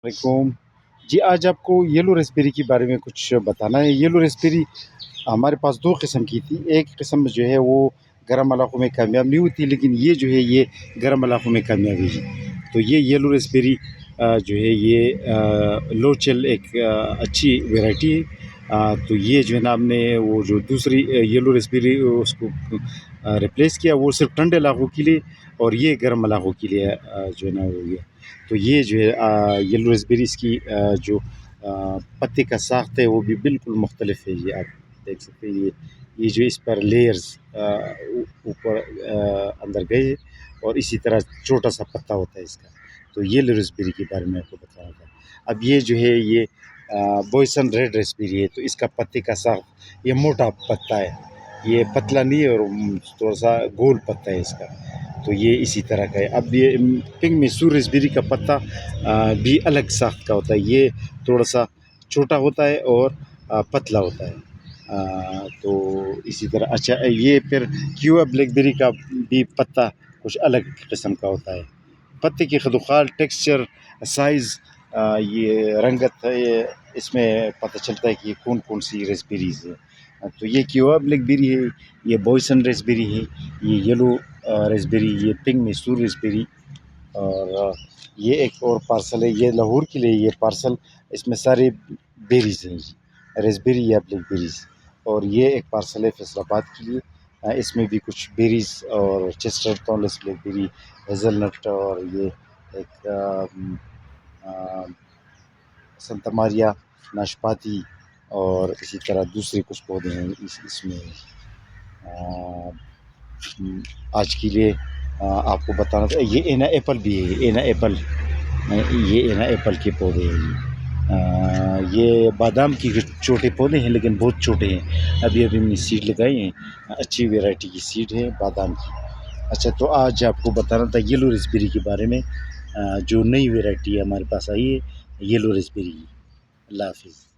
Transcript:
वालेकुम जी। आज आपको येलो रेसबेरी के बारे में कुछ बताना है। येलो रेसबेरी हमारे पास दो किस्म की थी। एक किस्म जो है वो गर्म इलाकों में कामयाब नहीं होती, लेकिन ये जो है ये गर्म इलाकों में कामयाब है। तो ये येलो रेसबेरी जो है ये लोचल एक अच्छी वैरायटी है। तो ये जो है ना हमने वो जो दूसरी येलो रेसबेरी उसको रिप्लेस किया, वो सिर्फ ठंडे इलाकों के लिए, और ये गर्म इलाकों के लिए जो है ना वो ये। तो ये जो है येलो रेसबेरीज़ की जो पत्ते का साख्त है वो भी बिल्कुल मुख्तलिफ है। ये आप देख सकते हैं, ये जो इस पर लेयर्स ऊपर अंदर गए हैं, और इसी तरह छोटा सा पत्ता होता है इसका। तो येलो रेसबेरी के बारे में आपको बता रहा था। अब ये जो है ये बॉयसन रेड रेसबेरी है। तो इसका पत्ते का साख्त ये मोटा पत्ता है, ये पतला नहीं है, और थोड़ा सा गोल पत्ता है इसका। तो ये इसी तरह का है। अब ये पिंक मैसूर रेसबेरी का पत्ता भी अलग साख्त का होता है। ये थोड़ा सा छोटा होता है और पतला होता है। तो इसी तरह अच्छा ये फिर क्यूआ ब्लैकबेरी का भी पत्ता कुछ अलग किस्म का होता है। पत्ते की खदुखाल, टेक्सचर, साइज़, ये रंगत है, ये इसमें पता चलता है कि ये कौन कौन सी रेसबेरीज़ है। तो ये क्यूआ ब्लैकबेरी है, ये बॉयसन रेसबेरी है, ये येलो रेसबेरी, ये पिंक मैसूर रेसबेरी, और ये एक और पार्सल है, ये लाहौर के लिए ये पार्सल। इसमें सारे बेरीज़ हैं, रेसबेरी या ब्लैकबेरीज़। और ये एक पार्सल है फैसलाबाद के लिए। इसमें भी कुछ बेरीज़ और चेस्टर टॉनलेस ब्लैकबेरी, हेज़लनट, और ये एक संता मारिया, नाशपाती, और इसी तरह दूसरे कुछ पौधे हैं इसमें। आज के लिए आपको बताना था, ये एना एप्पल भी है, एना एप्पल, ये एना एप्पल के पौधे हैं। ये बादाम की छोटे पौधे हैं, लेकिन बहुत छोटे हैं। अभी अभी हमने सीड लगाई हैं, अच्छी वैरायटी की सीड है बादाम की। अच्छा, तो आज आपको बताना था येलो रेसबेरी के बारे में, जो नई वैरायटी हमारे पास आई है येलो रेसबेरी की। अल्लाह हाफिज़।